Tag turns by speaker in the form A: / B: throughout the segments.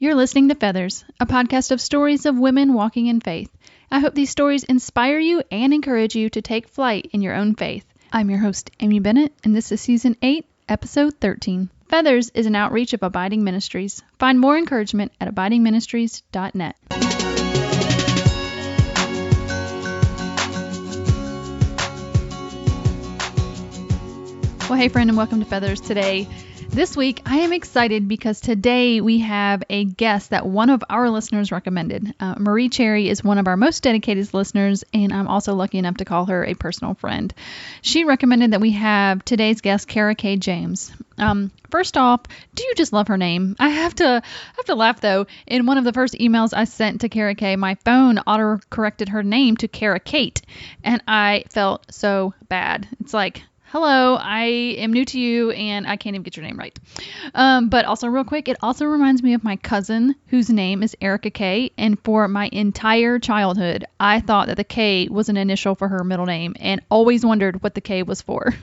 A: You're listening to Feathers, a podcast of stories of women walking in faith. I hope these stories inspire you and encourage you to take flight in your own faith. I'm your host, Amy Bennett, and this is Season 8, Episode 13. Feathers is an outreach of Abiding Ministries. Find more encouragement at abidingministries.net. Well, hey friend, and welcome to Feathers today. This week, I am excited because today we have a guest that one of our listeners recommended. Marie Cherry is one of our most dedicated listeners, and I'm also lucky enough to call her a personal friend. She recommended that we have today's guest, Kara-Kae James. First off, do you just love her name? I have to laugh though. In one of the first emails I sent to Kara-Kae, my phone auto-corrected her name to Kara-Kate, and I felt so bad. It's like, hello, I am new to you and I can't even get your name right. But also real quick, it also reminds me of my cousin whose name is Erica Kay. And for my entire childhood, I thought that the K was an initial for her middle name and always wondered what the K was for.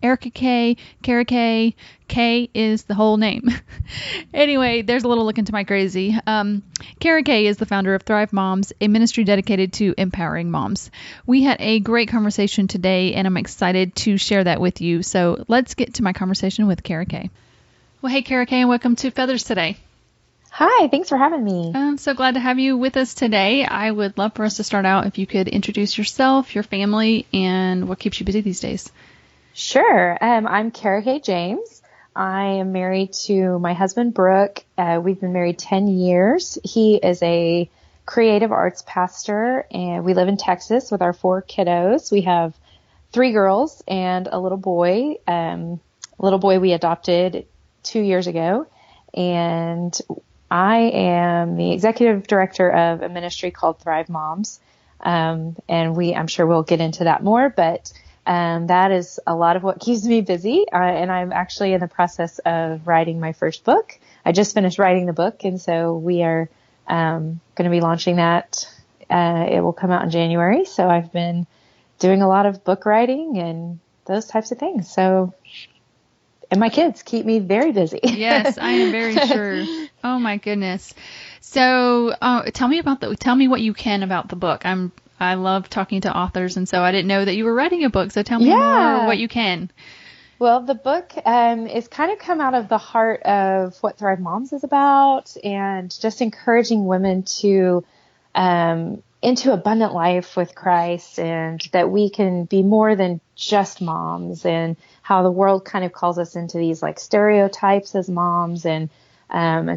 A: Erica Kay, Kara-Kae, K is the whole name. Anyway, there's a little look into my crazy. Kara-Kae is the founder of Thrive Moms, a ministry dedicated to empowering moms. We had a great conversation today, and I'm excited to share that with you. So let's get to my conversation with Kara-Kae. Well, hey, Kara-Kae, and welcome to Feathers today.
B: Hi, thanks for having me.
A: I'm so glad to have you with us today. I would love for us to start out if you could introduce yourself, your family, and what keeps you busy these days.
B: Sure. I'm Kara-Kae James. I am married to my husband, Brooke. We've been married 10 years. He is a creative arts pastor, and we live in Texas with our 4 kiddos. We have 3 girls and a little boy. We adopted 2 years ago, and I am the executive director of a ministry called Thrive Moms. And I'm sure we'll get into that more, but that is a lot of what keeps me busy. And I'm actually in the process of writing my first book. I just finished writing the book, and so we are going to be launching that. It will come out in January. So I've been doing a lot of book writing and those types of things. So, and my kids keep me very busy.
A: Yes, I am very sure. Oh my goodness. So tell me what you can about the book. I love talking to authors, and so I didn't know that you were writing a book. So tell me more what you can.
B: Well, the book is kind of come out of the heart of what Thrive Moms is about, and just encouraging women to into abundant life with Christ, and that we can be more than just moms, and how the world kind of calls us into these like stereotypes as moms, and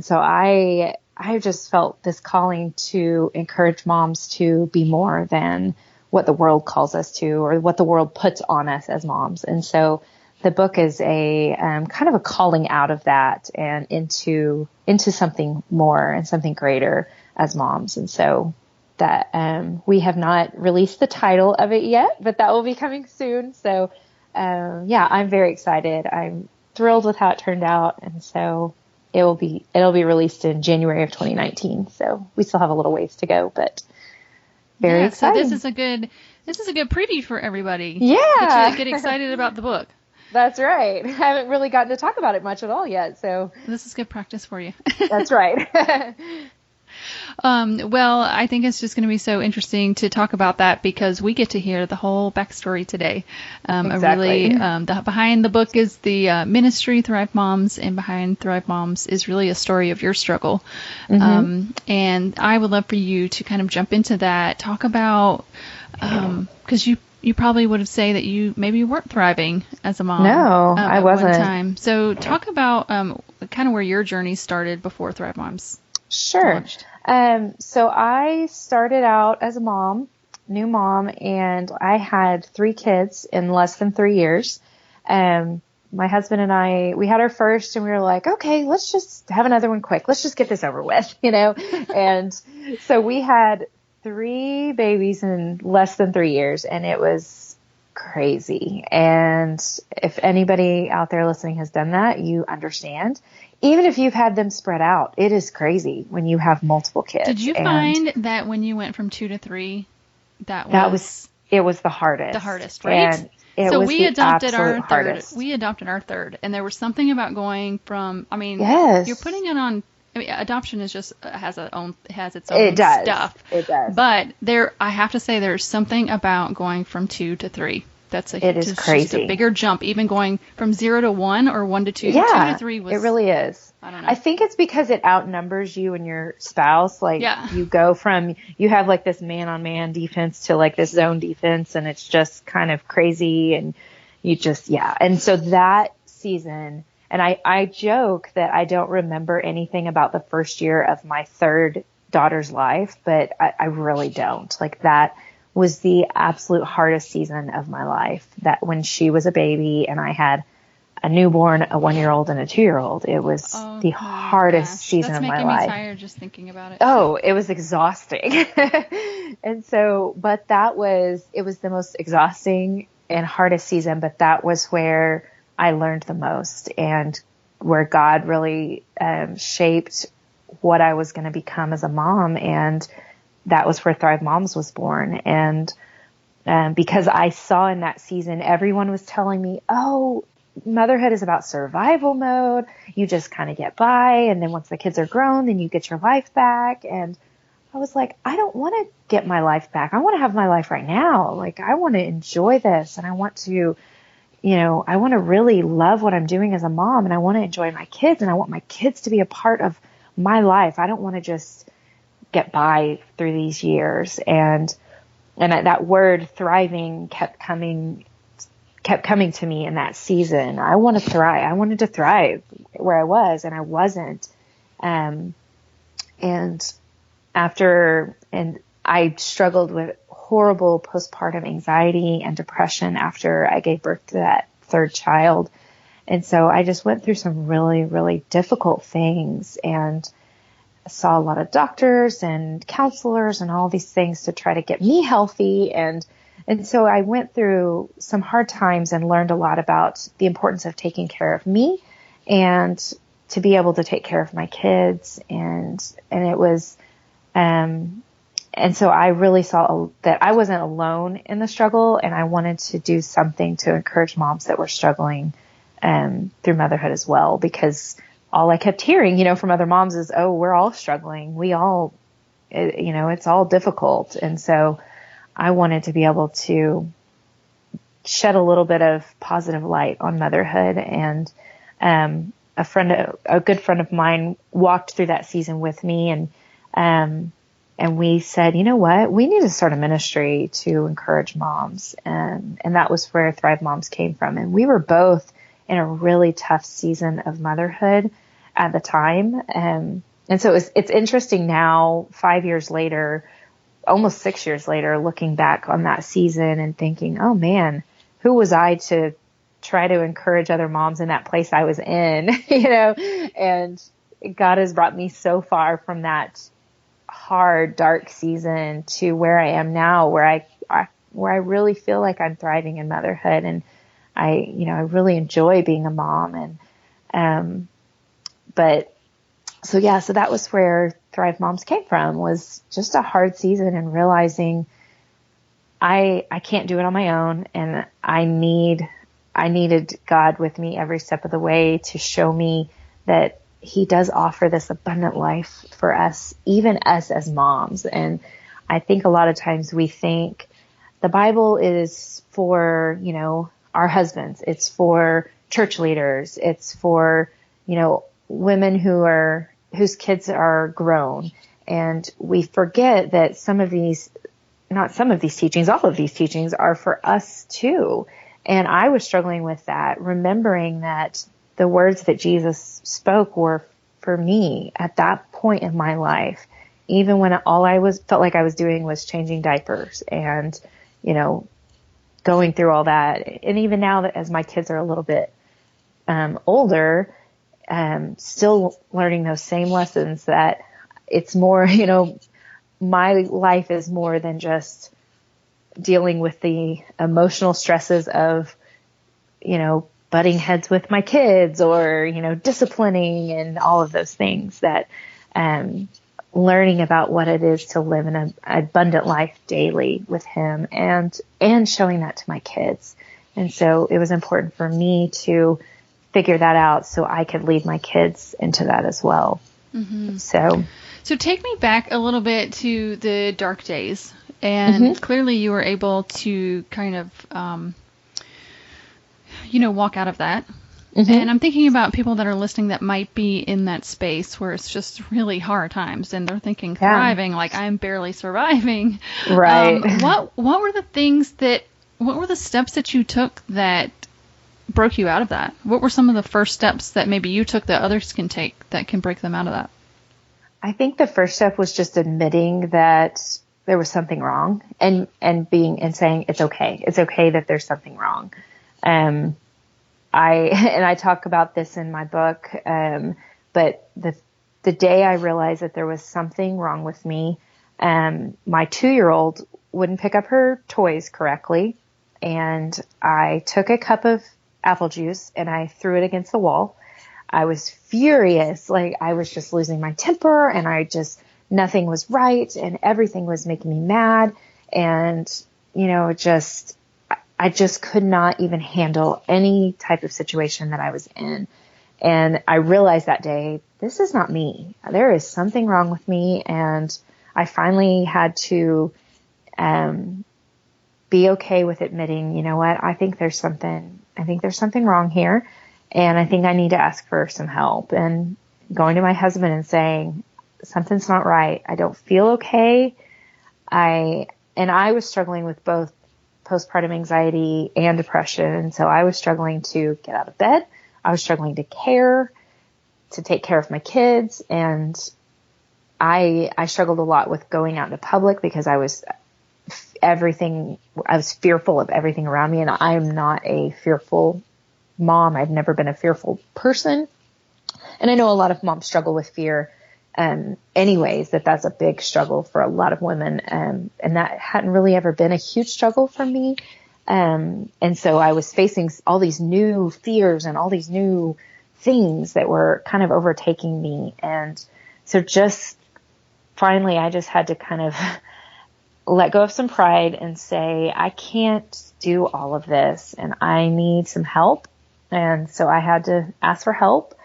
B: so I just felt this calling to encourage moms to be more than what the world calls us to, or what the world puts on us as moms. And so the book is a kind of a calling out of that and into something more and something greater as moms. And so that we have not released the title of it yet, but that will be coming soon. So I'm very excited. I'm thrilled with how it turned out, and so it'll be released in January of 2019. So we still have a little ways to go, but very exciting.
A: So this is a good preview for everybody.
B: Yeah.
A: Get excited about the book.
B: That's right. I haven't really gotten to talk about it much at all yet. So
A: this is good practice for you.
B: That's right.
A: Well, I think it's just going to be so interesting to talk about that because we get to hear the whole backstory today.
B: Exactly.
A: Behind the book is the ministry Thrive Moms, and behind Thrive Moms is really a story of your struggle.
B: Mm-hmm.
A: And I would love for you to kind of jump into that, talk about, because you probably would have said that you maybe weren't thriving as a mom.
B: No, I wasn't.
A: One time. So talk about kind of where your journey started before Thrive Moms.
B: Sure. So I started out as a new mom, and I had 3 kids in less than 3 years. My husband and I, we had our first, and we were like, okay, let's just have another one quick. Let's just get this over with, And so we had 3 babies in less than 3 years, and it was crazy. And if anybody out there listening has done that, you understand. Even if you've had them spread out, it is crazy when you have multiple kids.
A: Did you find that when you went from 2 to 3, it was
B: the hardest?
A: The hardest, right?
B: And
A: we adopted our third. We adopted our third, and there was something about going from. I mean,
B: yes.
A: You're putting it on I mean, adoption is just has its own
B: It does.
A: stuff.
B: It does.
A: But I have to say, there's something about going from 2 to 3.
B: It is crazy.
A: Just a bigger jump. Even going from 0 to 1 or 1 to 2,
B: yeah,
A: 2 to 3 was.
B: It really is.
A: I don't know.
B: I think it's because it outnumbers you and your spouse. Like you go from, you have like this man-on-man defense to like this zone defense, and it's just kind of crazy, and you just, And so that season, and I joke that I don't remember anything about the first year of my third daughter's life, but I really don't. Like, that was the absolute hardest season of my life, that when she was a baby and I had a newborn, a 1-year-old, and a 2-year-old. It was the hardest season of my life.
A: That's making me tired just thinking about it.
B: Oh, it was exhausting. And so, but it was the most exhausting and hardest season, but that was where I learned the most, and where God really shaped what I was going to become as a mom. And that was where Thrive Moms was born. And because I saw in that season, everyone was telling me, oh, motherhood is about survival mode. You just kind of get by. And then once the kids are grown, then you get your life back. And I was like, I don't want to get my life back. I want to have my life right now. Like, I want to enjoy this, and I want to, I want to really love what I'm doing as a mom, and I want to enjoy my kids, and I want my kids to be a part of my life. I don't want to just get by through these years. And that word thriving kept coming to me in that season. I want to thrive. I wanted to thrive where I was, and I wasn't. And I struggled with horrible postpartum anxiety and depression after I gave birth to that third child. And so I just went through some really, really difficult things, and saw a lot of doctors and counselors and all these things to try to get me healthy. And so I went through some hard times and learned a lot about the importance of taking care of me and to be able to take care of my kids. And it was, and so I really saw that I wasn't alone in the struggle, and I wanted to do something to encourage moms that were struggling, through motherhood as well, because all I kept hearing, from other moms is, oh, we're all struggling. We all, it's all difficult. And so I wanted to be able to shed a little bit of positive light on motherhood. And a good friend of mine walked through that season with me, and we said, you know what, we need to start a ministry to encourage moms. And that was where Thrive Moms came from. And we were both in a really tough season of motherhood at the time. And so it's interesting now, 5 years later, almost 6 years later, looking back on that season and thinking, oh man, who was I to try to encourage other moms in that place I was in, and God has brought me so far from that hard, dark season to where I am now, where I really feel like I'm thriving in motherhood. And I really enjoy being a mom. And, so that was where Thrive Moms came from, was just a hard season and realizing I can't do it on my own. And I needed God with me every step of the way to show me that He does offer this abundant life for us, even us as moms. And I think a lot of times we think the Bible is for, our husbands. It's for church leaders. It's for, women whose kids are grown. And we forget that all of these teachings are for us too. And I was struggling with that, remembering that the words that Jesus spoke were for me at that point in my life, even when all I felt like I was doing was changing diapers and, going through all that. And even now that as my kids are a little bit older, still learning those same lessons, that it's more, my life is more than just dealing with the emotional stresses of, butting heads with my kids or, disciplining and all of those things, that learning about what it is to live in an abundant life daily with Him and showing that to my kids. And so it was important for me to figure that out so I could lead my kids into that as well.
A: So take me back a little bit to the dark days. And clearly you were able to kind of, walk out of that. And I'm thinking about people that are listening that might be in that space where it's just really hard times and they're thinking thriving, like I'm barely surviving.
B: Right.
A: What were the steps that you took that broke you out of that? What were some of the first steps that maybe you took that others can take that can break them out of that?
B: I think the first step was just admitting that there was something wrong and saying it's okay. It's okay that there's something wrong. I talk about this in my book. But the day I realized that there was something wrong with me, my 2-year-old wouldn't pick up her toys correctly. And I took a cup of apple juice and I threw it against the wall. I was furious. Like I was just losing my temper and nothing was right and everything was making me mad. And, I just could not even handle any type of situation that I was in. And I realized that day, this is not me. There is something wrong with me. And I finally had to, be okay with admitting, you know what, I think there's something wrong here. And I think I need to ask for some help, and going to my husband and saying, something's not right. I don't feel okay. I was struggling with both postpartum anxiety and depression. And so I was struggling to get out of bed. I was struggling to take care of my kids. And I struggled a lot with going out into public because I was fearful of everything around me. And I'm not a fearful mom. I've never been a fearful person. And I know a lot of moms struggle with fear. Anyways, that's a big struggle for a lot of women. And that hadn't really ever been a huge struggle for me. And so I was facing all these new fears and all these new things that were kind of overtaking me. And so just finally, I just had to kind of let go of some pride and say, I can't do all of this and I need some help. And so I had to ask for help.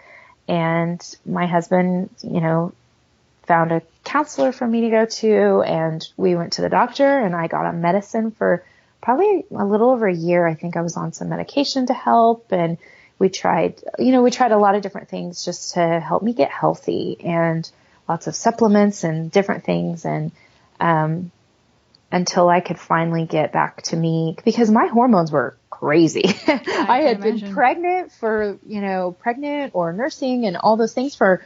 B: And my husband, found a counselor for me to go to, and we went to the doctor and I got on medicine for probably a little over a year. I think I was on some medication to help, and we tried a lot of different things just to help me get healthy, and lots of supplements and different things. And, until I could finally get back to me, because my hormones were crazy. I had been pregnant or nursing and all those things for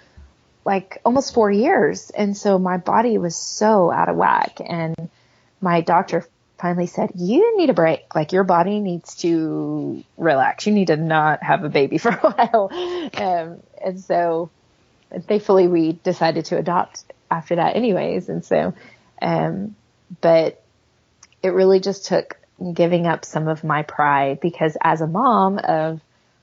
B: like almost 4 years. And so my body was so out of whack. And my doctor finally said, you need a break. Like your body needs to relax. You need to not have a baby for a while. And so thankfully we decided to adopt after that anyways. And so, but it really just took giving up some of my pride, because as a mom of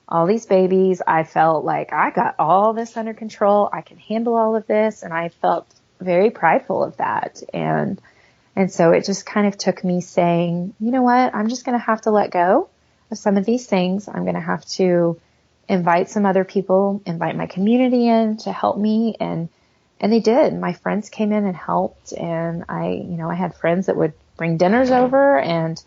B: all these babies, I felt like I got all this under control. I can handle all of this. And I felt very prideful of that. And so it just kind of took me saying, you know what, I'm just going to have to let go of some of these things. I'm going to have to invite some other people, invite my community in to help me. And they did. My friends came in and helped. And I had friends that would bring dinners over and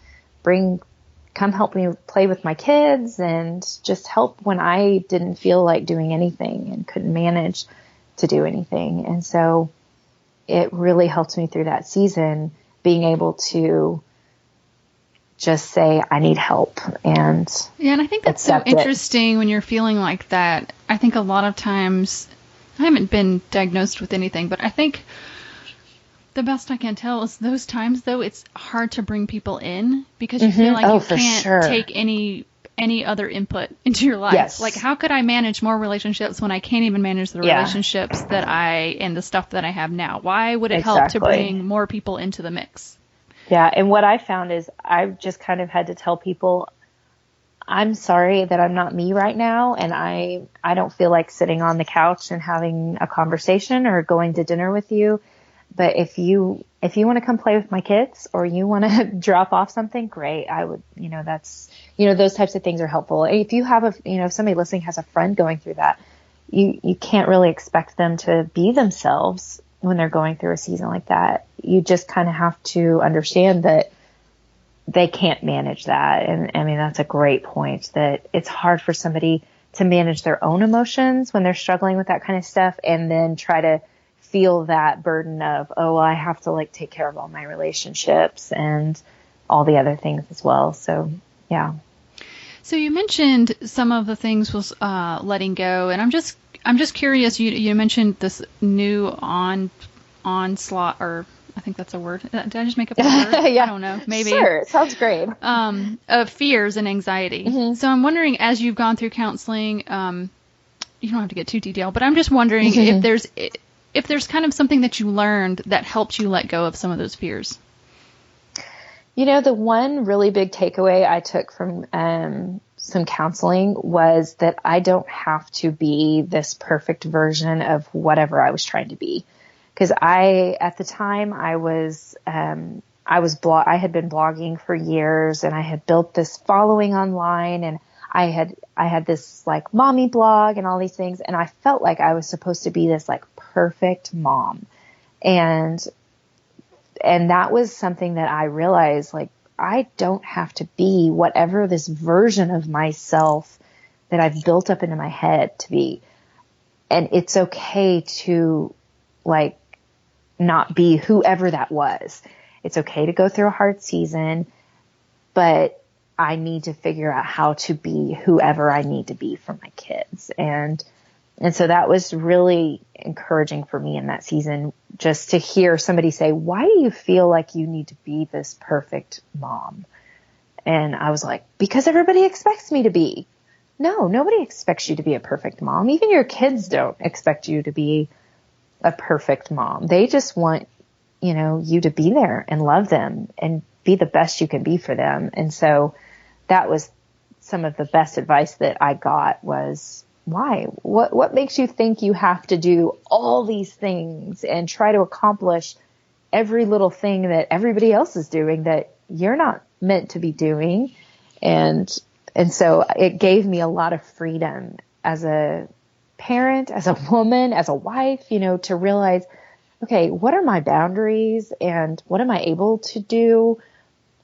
B: come help me play with my kids and just help when I didn't feel like doing anything and couldn't manage to do anything. And so it really helped me through that season, being able to just say, I need help. And
A: I think that's so interesting when you're feeling like that. I think a lot of times, I haven't been diagnosed with anything, but I think the best I can tell is those times, though, it's hard to bring people in because you feel like you can't take any other input into your life.
B: Yes.
A: Like, how could I manage more relationships when I can't even manage the relationships and the stuff that I have now? Why would it help to bring more people into the mix?
B: Yeah. And what I found is I've just kind of had to tell people, I'm sorry that I'm not me right now. And I don't feel like sitting on the couch and having a conversation or going to dinner with you. But if you want to come play with my kids or you want to drop off something, great. I would, those types of things are helpful. If you have if somebody listening has a friend going through that, you can't really expect them to be themselves when they're going through a season like that. You just kind of have to understand that they can't manage that. And I mean, that's a great point, that it's hard for somebody to manage their own emotions when they're struggling with that kind of stuff, and then try to feel that burden of, oh, well, I have to like take care of all my relationships and all the other things as well. So, yeah.
A: So you mentioned some of the things was letting go, and I'm just curious. You mentioned this new onslaught, or I think that's a word. Did I just make up a word?
B: Yeah.
A: I don't know. Maybe.
B: Sure. It sounds great.
A: Of fears and anxiety. Mm-hmm. So I'm wondering, as you've gone through counseling, you don't have to get too detailed, but I'm just wondering if there's kind of something that you learned that helped you let go of some of those fears.
B: You know, the one really big takeaway I took from some counseling was that I don't have to be this perfect version of whatever I was trying to be. Because at the time, I had been blogging for years, and I had built this following online, and I had this like mommy blog and all these things, and I felt like I was supposed to be this like perfect mom, and that was something that I realized, like, I don't have to be whatever this version of myself that I've built up into my head to be, and it's okay to like not be whoever that was. It's okay to go through a hard season, but I need to figure out how to be whoever I need to be for my kids. And so that was really encouraging for me in that season, just to hear somebody say, why do you feel like you need to be this perfect mom? And I was like, because everybody expects me to be. No, nobody expects you to be a perfect mom. Even your kids don't expect you to be a perfect mom. They just want, you to be there and love them and be the best you can be for them. And so that was some of the best advice that I got was, why? What makes you think you have to do all these things and try to accomplish every little thing that everybody else is doing that you're not meant to be doing? And so it gave me a lot of freedom as a parent, as a woman, as a wife, to realize, okay, what are my boundaries and what am I able to do?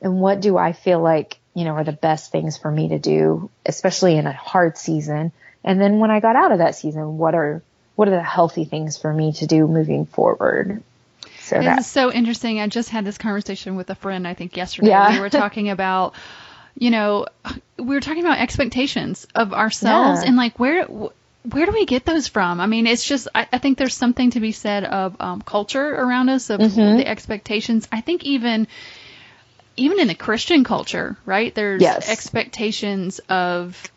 B: And what do I feel like, are the best things for me to do, especially in a hard season? And then when I got out of that season, what are the healthy things for me to do moving forward? So
A: this is so interesting. I just had this conversation with a friend, I think yesterday.
B: Yeah.
A: We were talking about, expectations of ourselves, and like, where do we get those from? I mean, it's just, I think there's something to be said of culture around us, of the expectations. I think even in the Christian culture, right? There's expectations of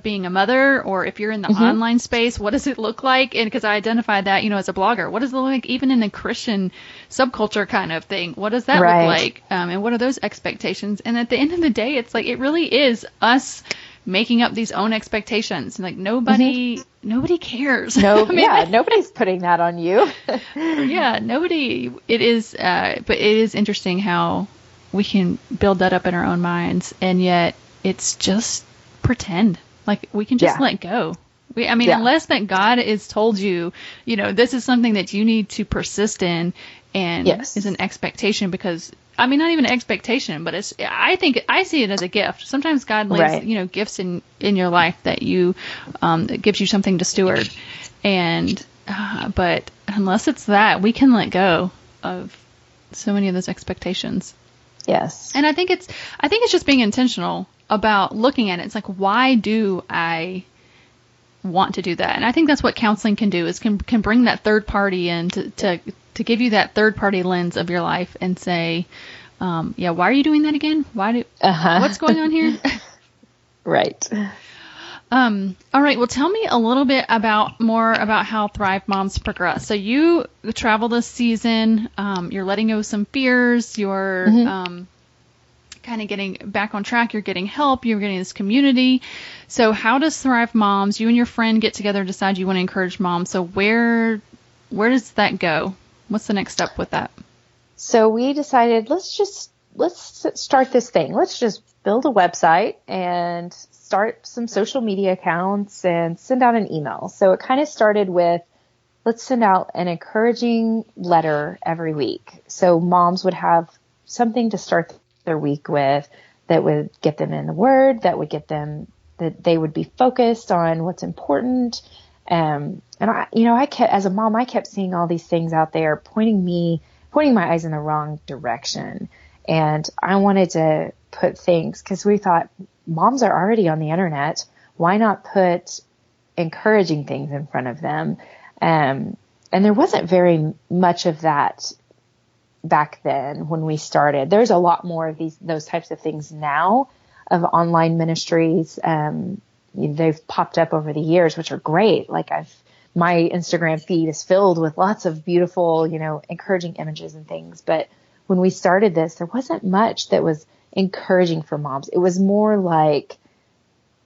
A: being a mother, or if you're in the online space, what does it look like? And because I identified that, as a blogger, what does it look like even in the Christian subculture kind of thing? What does that look like? And what are those expectations? And at the end of the day, it's like, it really is us making up these own expectations. Like nobody cares.
B: No, nobody's putting that on you.
A: Nobody. It is, but it is interesting how we can build that up in our own minds, and yet it's just pretend. Like we can just let go. Unless that God has told you, this is something that you need to persist in, and is an expectation, because not even an expectation, but I think I see it as a gift. Sometimes God lays, gifts in your life that that gives you something to steward. And, but unless it's that, we can let go of so many of those expectations.
B: Yes.
A: And I think it's just being intentional about looking at it. It's like, why do I want to do that? And I think that's what counseling can do, is can bring that third party in to give you that third party lens of your life and say, why are you doing that again? What's going on here?
B: Right.
A: All right. Well, tell me a little bit more about how Thrive Moms progress. So you travel this season, you're letting go of some fears, you're, kind of getting back on track, you're getting help, you're getting this community. So how does Thrive Moms, you and your friend get together, decide you want to encourage moms? So where does that go? What's the next step with that?
B: So we decided, let's just let's start this thing. Let's just build a website and start some social media accounts and send out an email. So it kind of started with, let's send out an encouraging letter every week. So moms would have something to start their week with that would get them in the Word, that would get them, that they would be focused on what's important. And I kept, as a mom, I kept seeing all these things out there pointing my eyes in the wrong direction. And I wanted to put things, because we thought moms are already on the internet. Why not put encouraging things in front of them? And there wasn't very much of that back then when we started. There's a lot more of those types of things now, of online ministries. They've popped up over the years, which are great. Like my Instagram feed is filled with lots of beautiful, encouraging images and things. But when we started this, there wasn't much that was encouraging for moms. It was more like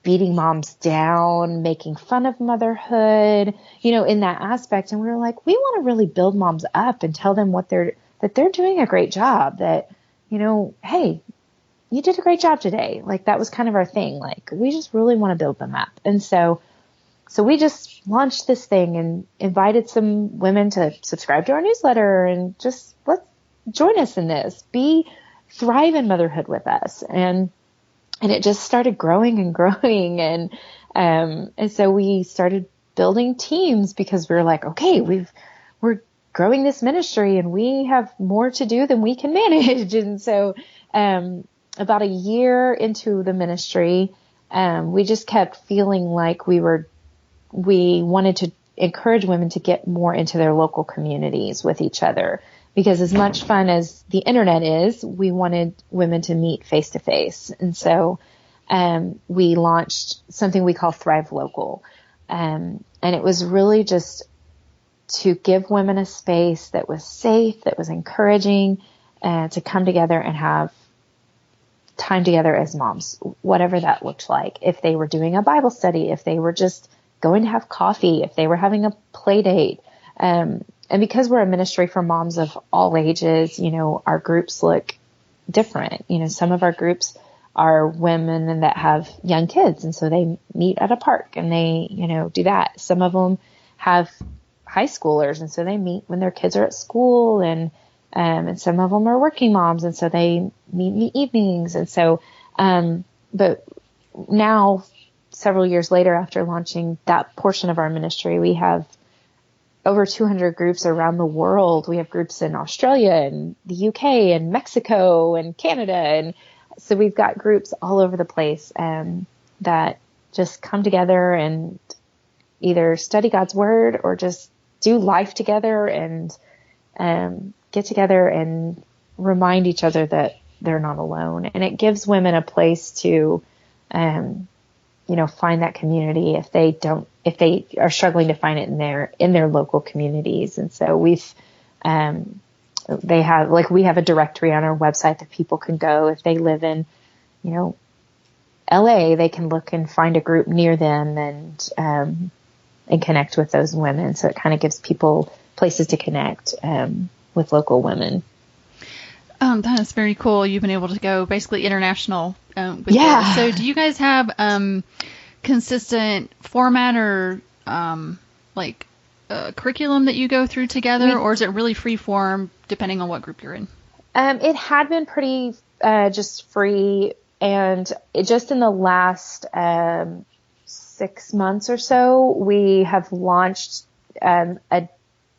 B: beating moms down, making fun of motherhood, in that aspect. And we were like, we want to really build moms up and tell them that they're doing a great job, that, hey, you did a great job today. Like, that was kind of our thing. Like, we just really want to build them up. And so we just launched this thing and invited some women to subscribe to our newsletter and just let's join us in this, thrive in motherhood with us. And it just started growing and growing. And so we started building teams, because we were like, okay, we're growing this ministry and we have more to do than we can manage. And so, about a year into the ministry, we just kept feeling like we wanted to encourage women to get more into their local communities with each other, because as much fun as the internet is, we wanted women to meet face to face. And so, we launched something we call Thrive Local. And it was really just to give women a space that was safe, that was encouraging, to come together and have time together as moms, whatever that looked like. If they were doing a Bible study, if they were just going to have coffee, if they were having a play date. And because we're a ministry for moms of all ages, our groups look different. Some of our groups are women that have young kids, and so they meet at a park and they, do that. Some of them have high schoolers, and so they meet when their kids are at school, and some of them are working moms, and so they meet in the evenings. And so, but now, several years later, after launching that portion of our ministry, we have over 200 groups around the world. We have groups in Australia and the UK and Mexico and Canada. And so we've got groups all over the place, that just come together and either study God's word or just do life together and, get together and remind each other that they're not alone. And it gives women a place to, find that community if they are struggling to find it in their local communities. And so we have a directory on our website that people can go if they live in, LA, they can look and find a group near them and connect with those women. So it kind of gives people places to connect, with local women.
A: That is very cool. You've been able to go basically international with
B: this.
A: So do you guys have consistent format or curriculum that you go through together, or is it really free form depending on what group you're in?
B: It had been pretty just free, and just in the last 6 months or so, we have launched a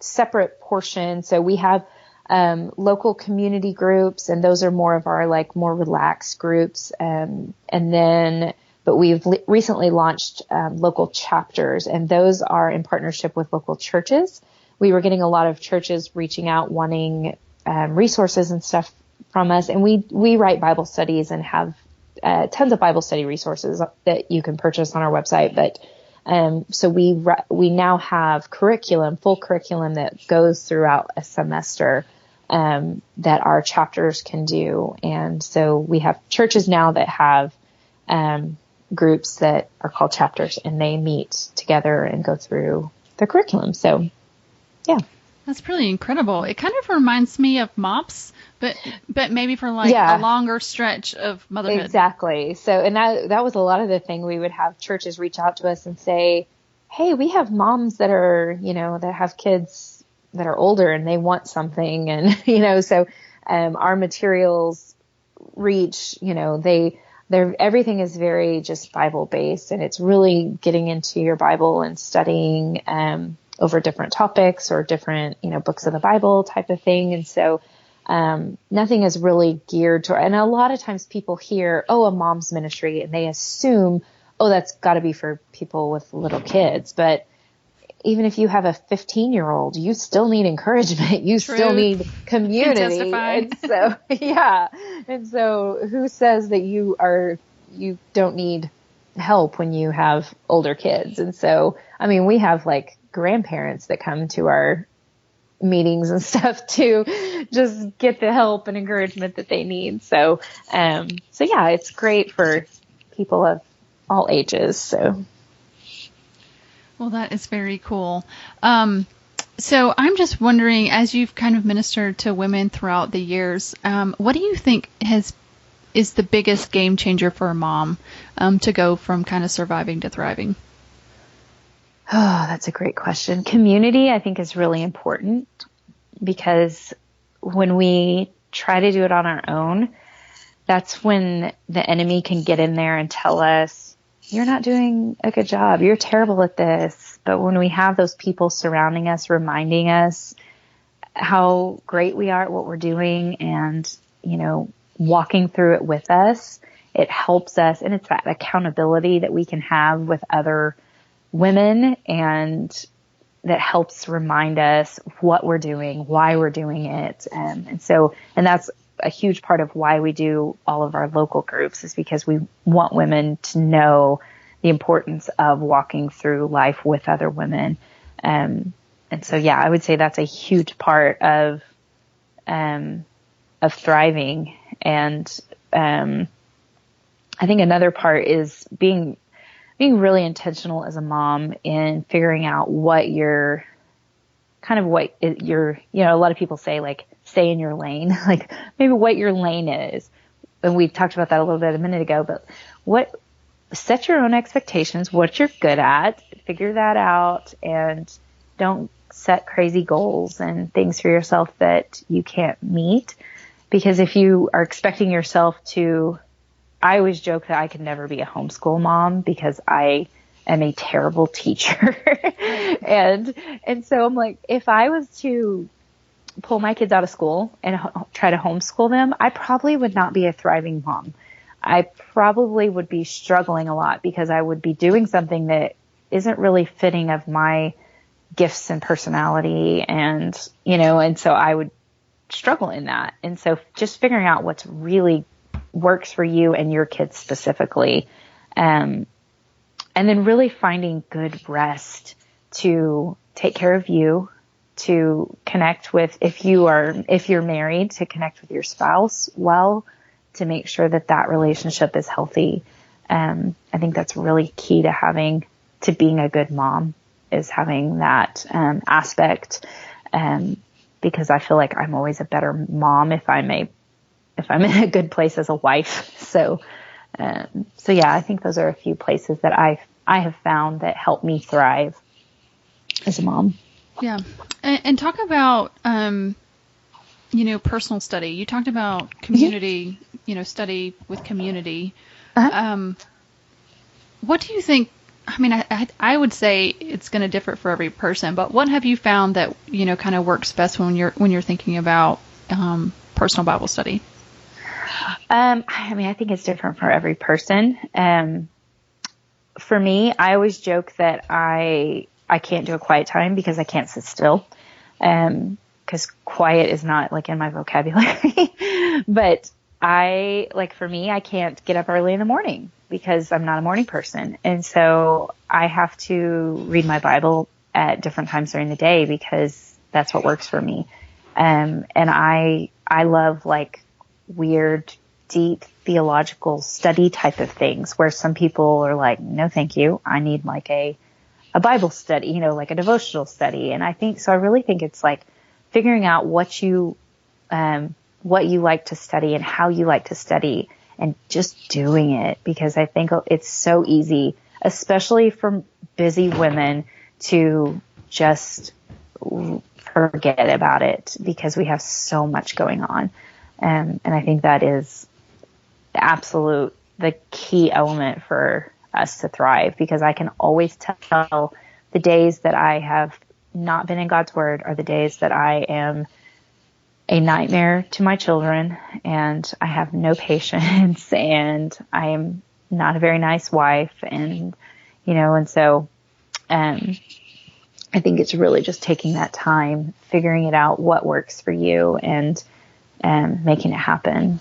B: separate portion. So we have local community groups, and those are more of our more relaxed groups. But we've recently launched local chapters, and those are in partnership with local churches. We were getting a lot of churches reaching out, wanting resources and stuff from us, and we write Bible studies and have tons of Bible study resources that you can purchase on our website. But so we now have full curriculum that goes throughout a semester, that our chapters can do. And so we have churches now that have, groups that are called chapters, and they meet together and go through the curriculum. So, yeah.
A: That's pretty incredible. It kind of reminds me of MOPS, but maybe for like
B: Yeah.
A: a longer stretch of motherhood.
B: Exactly. So, and that was a lot of the thing. We would have churches reach out to us and say, hey, we have moms that are, that have kids that are older and they want something. And, so, our materials reach, everything is very just Bible based, and it's really getting into your Bible and studying, over different topics or different, books of the Bible type of thing. And so, nothing is really geared to, and a lot of times people hear, a mom's ministry, and they assume, that's gotta be for people with little kids. But even if you have a 15-year-old, you still need encouragement. You still need community. And so, yeah. And so who says that you don't need help when you have older kids? And so, I mean, we have like grandparents that come to our meetings and stuff to just get the help and encouragement that they need. So yeah, it's great for people of all ages. So.
A: Well, that is very cool. So I'm just wondering, as you've kind of ministered to women throughout the years, what do you think is the biggest game changer for a mom to go from kind of surviving to thriving?
B: Oh, that's a great question. Community, I think, is really important, because when we try to do it on our own, that's when the enemy can get in there and tell us, you're not doing a good job. You're terrible at this. But when we have those people surrounding us, reminding us how great we are at what we're doing and, walking through it with us, it helps us. And it's that accountability that we can have with other women, and that helps remind us what we're doing, why we're doing it. And that's a huge part of why we do all of our local groups, is because we want women to know the importance of walking through life with other women. And so, yeah, I would say that's a huge part of thriving. And, I think another part is being really intentional as a mom in figuring out what a lot of people say, like, stay in your lane, like maybe what your lane is. And we talked about that a little bit a minute ago, but set your own expectations, what you're good at, figure that out, and don't set crazy goals and things for yourself that you can't meet. Because if you are expecting yourself to, I always joke that I could never be a homeschool mom because I am a terrible teacher. and so I'm like, if I was to pull my kids out of school and try to homeschool them, I probably would not be a thriving mom. I probably would be struggling a lot, because I would be doing something that isn't really fitting of my gifts and personality. And so I would struggle in that. And so just figuring out what's really works for you and your kids specifically. And then really finding good rest to take care of you, to connect with, if you're married, to connect with your spouse well, to make sure that relationship is healthy. I think that's really key to being a good mom, is having that aspect. Because I feel like I'm always a better mom if I'm in a good place as a wife. So yeah, I think those are a few places that I have found that help me thrive as a mom.
A: Yeah. And talk about, personal study. You talked about community, study with community.
B: Uh-huh.
A: What do you think? I mean, I would say it's going to differ for every person, but what have you found that, kind of works best when you're thinking about, personal Bible study?
B: I think it's different for every person. For me, I always joke that I can't do a quiet time because I can't sit still. Cause quiet is not like in my vocabulary, but for me, I can't get up early in the morning because I'm not a morning person. And so I have to read my Bible at different times during the day because that's what works for me. And I love like weird, deep theological study type of things where some people are like, no, thank you. I need like a Bible study, like a devotional study. And I really think it's like figuring out what you like to study and how you like to study, and just doing it, because I think it's so easy, especially for busy women, to just forget about it because we have so much going on. And I think that is the key element for us to thrive, because I can always tell the days that I have not been in God's word are the days that I am a nightmare to my children, and I have no patience, and I am not a very nice wife. And, and so, I think it's really just taking that time, figuring it out, what works for you, and making it happen.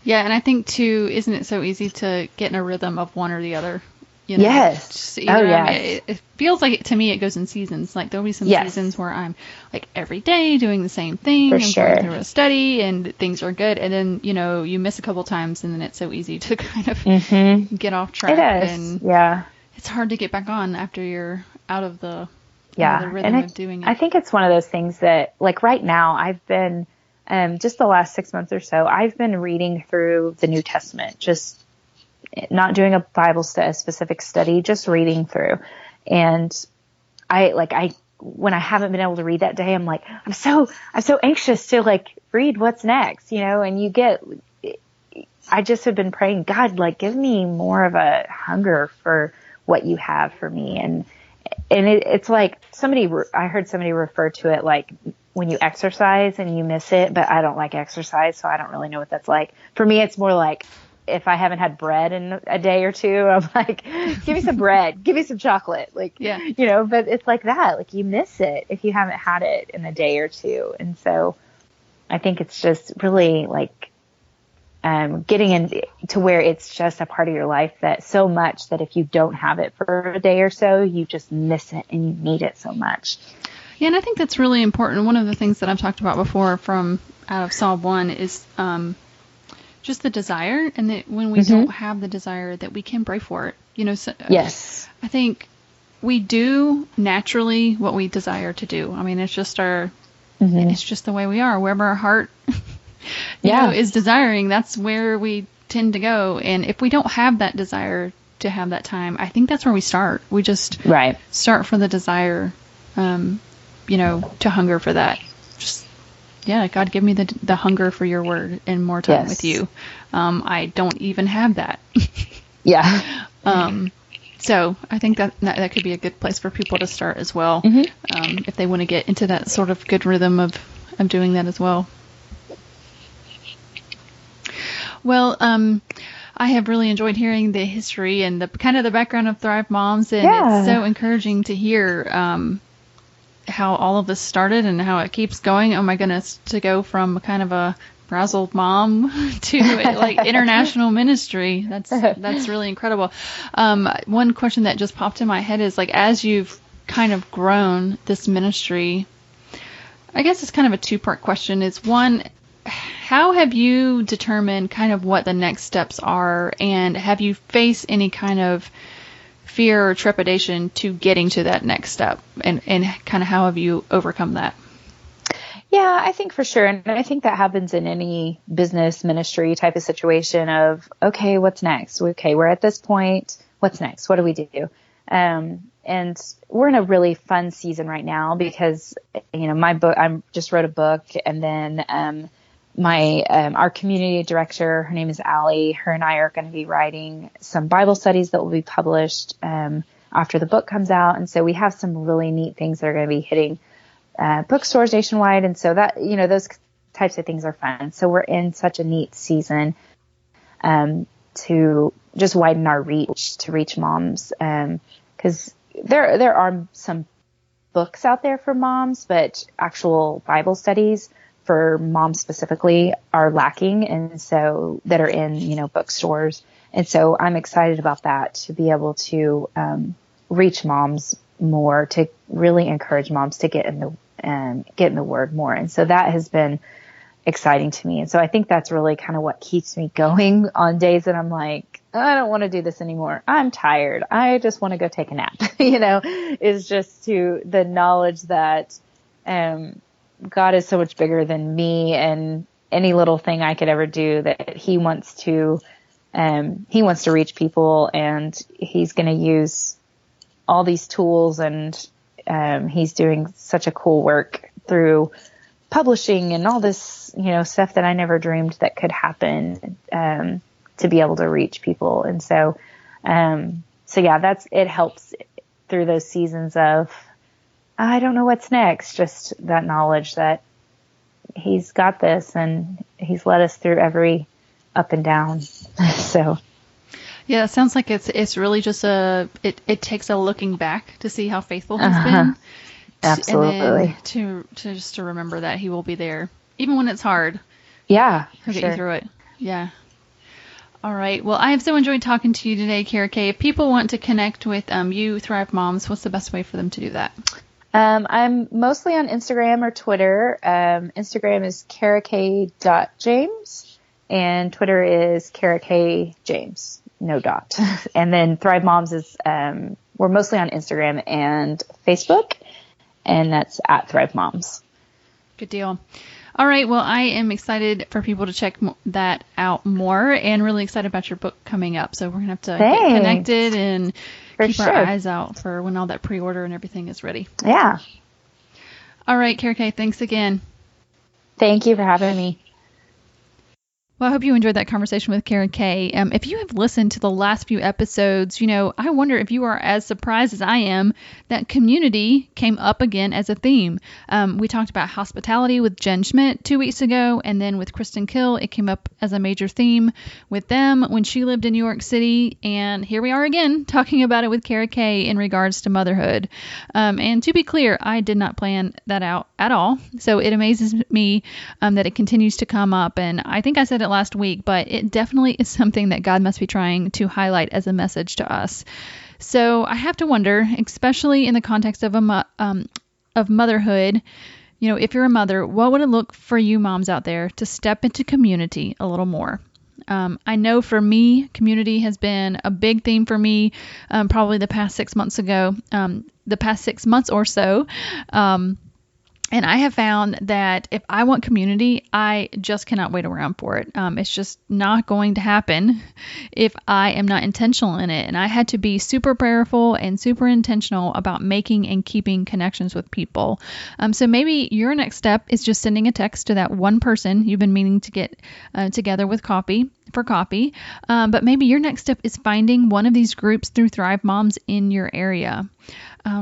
A: Yeah. And I think too, isn't it so easy to get in a rhythm of one or the other?
B: Yes.
A: It feels like to me, it goes in seasons. Like there'll be some seasons where I'm like every day doing the same thing. I'm going through a study and things are good. And then, you miss a couple times, and then it's so easy to kind of get off track.
B: It is. And
A: it's hard to get back on after you're out of the rhythm of doing it.
B: I think it's one of those things that, like right now, I've been, just the last 6 months or so, I've been reading through the New Testament, just not doing a a specific study, just reading through. And when I haven't been able to read that day, I'm like, I'm so anxious to like read what's next, and I just have been praying, God, like give me more of a hunger for what you have for me. And it's like I heard somebody refer to it like when you exercise and you miss it, but I don't like exercise, so I don't really know what that's like. For me, it's more like, if I haven't had bread in a day or two, I'm like, give me some bread, give me some chocolate. But it's like that, like you miss it if you haven't had it in a day or two. And so I think it's just really like, getting into where it's just a part of your life that so much that if you don't have it for a day or so, you just miss it and you need it so much.
A: Yeah. And I think that's really important. One of the things that I've talked about before from out of Psalm 1 is, just the desire, and that when we don't have the desire, that we can pray for it. So,
B: yes.
A: I think we do naturally what we desire to do. I mean, it's just it's just the way we are. Wherever our heart, is desiring, that's where we tend to go. And if we don't have that desire to have that time, I think that's where we start. We just start for the desire, to hunger for that. God, give me the hunger for your word and more time with you. I don't even have that. So I think that could be a good place for people to start as well, if they want to get into that sort of good rhythm of doing that as well. Well, I have really enjoyed hearing the history and the kind of the background of Thrive Moms, and it's so encouraging to hear how all of this started and how it keeps going. Oh my goodness, to go from kind of a frazzled mom to like international ministry. That's really incredible. One question that just popped in my head is like, as you've kind of grown this ministry, I guess it's kind of a two-part question. Is one, how have you determined kind of what the next steps are, and have you faced any kind of fear or trepidation to getting to that next step, and kind of how have you overcome that?
B: Yeah, I think for sure. And I think that happens in any business ministry type of situation of, okay, what's next? Okay, we're at this point. What's next? What do we do? And we're in a really fun season right now because, my book, I just wrote a book, and then, our community director, her name is Allie, her and I are going to be writing some Bible studies that will be published after the book comes out. And so we have some really neat things that are going to be hitting bookstores nationwide. And so that, those types of things are fun. So we're in such a neat season to just widen our reach, to reach moms. Because there are some books out there for moms, but actual Bible studies for moms specifically are lacking, and so that are in, bookstores. And so I'm excited about that, to be able to reach moms more, to really encourage moms to get in the word more. And so that has been exciting to me. And so I think that's really kind of what keeps me going on days that I'm like, I don't want to do this anymore. I'm tired. I just want to go take a nap, is just to the knowledge that, God is so much bigger than me and any little thing I could ever do, that he wants to reach people, and he's going to use all these tools, and he's doing such a cool work through publishing and all this, stuff that I never dreamed that could happen, to be able to reach people. And so yeah, it helps through those seasons of, I don't know what's next, just that knowledge that he's got this and he's led us through every up and down. So
A: yeah, it sounds like it's really just it takes a looking back to see how faithful he's been.
B: Absolutely.
A: And then to remember that he will be there even when it's hard.
B: Yeah.
A: He'll get you through it. Yeah. All right. Well, I have so enjoyed talking to you today, Kara-Kae. If people want to connect with you, Thrive Moms, what's the best way for them to do that?
B: I'm mostly on Instagram or Twitter. Instagram is Kara-Kae.James and Twitter is Kara-Kae James, no dot. And then Thrive Moms is, we're mostly on Instagram and Facebook, and that's at Thrive Moms.
A: Good deal. All right. Well, I am excited for people to check that out more, and really excited about your book coming up. So we're going to have to get connected and keep our eyes out for when all that pre-order and everything is ready.
B: Yeah.
A: All right, Kara-Kae, thanks again.
B: Thank you for having me.
A: Well, I hope you enjoyed that conversation with Kara-Kae. If you have listened to the last few episodes, I wonder if you are as surprised as I am that community came up again as a theme. We talked about hospitality with Jen Schmidt 2 weeks ago, and then with Kristen Kill, it came up as a major theme with them when she lived in New York City. And here we are again talking about it with Kara-Kae in regards to motherhood. And to be clear, I did not plan that out at all. So it amazes me that it continues to come up. And I think I said it last week, but it definitely is something that God must be trying to highlight as a message to us. So I have to wonder, especially in the context of motherhood, if you're a mother, what would it look for you moms out there to step into community a little more? I know for me, community has been a big theme for me, probably the past 6 months or so. And I have found that if I want community, I just cannot wait around for it. It's just not going to happen if I am not intentional in it. And I had to be super prayerful and super intentional about making and keeping connections with people. So maybe your next step is just sending a text to that one person you've been meaning to get together with for coffee. But maybe your next step is finding one of these groups through Thrive Moms in your area.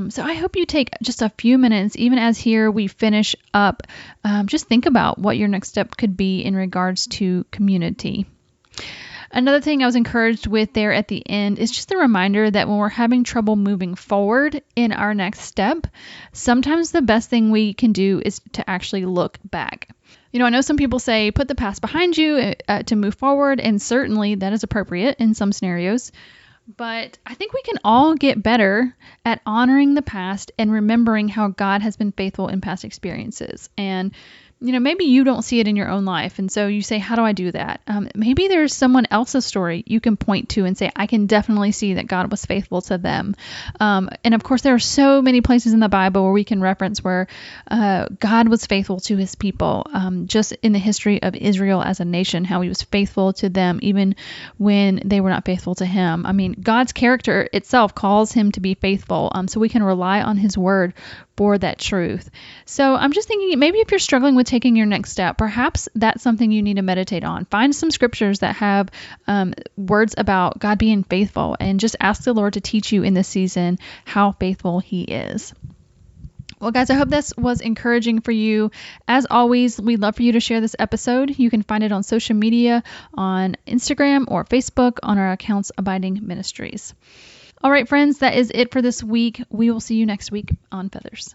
A: So I hope you take just a few minutes, even as here we finish up, just think about what your next step could be in regards to community. Another thing I was encouraged with there at the end is just the reminder that when we're having trouble moving forward in our next step, sometimes the best thing we can do is to actually look back. I know some people say put the past behind you to move forward, and certainly that is appropriate in some scenarios. But I think we can all get better at honoring the past and remembering how God has been faithful in past experiences. And maybe you don't see it in your own life. And so you say, how do I do that? Maybe there's someone else's story you can point to and say, I can definitely see that God was faithful to them. And of course, there are so many places in the Bible where we can reference where God was faithful to his people. Just in the history of Israel as a nation, how he was faithful to them, even when they were not faithful to him. I mean, God's character itself calls him to be faithful. So we can rely on his word for that truth. So I'm just thinking, maybe if you're struggling with taking your next step, perhaps that's something you need to meditate on. Find some scriptures that have words about God being faithful, and just ask the Lord to teach you in this season how faithful he is. Well, guys, I hope this was encouraging for you. As always, we'd love for you to share this episode. You can find it on social media, on Instagram or Facebook, on our accounts, Abiding Ministries. All right, friends, that is it for this week. We will see you next week on Feathers.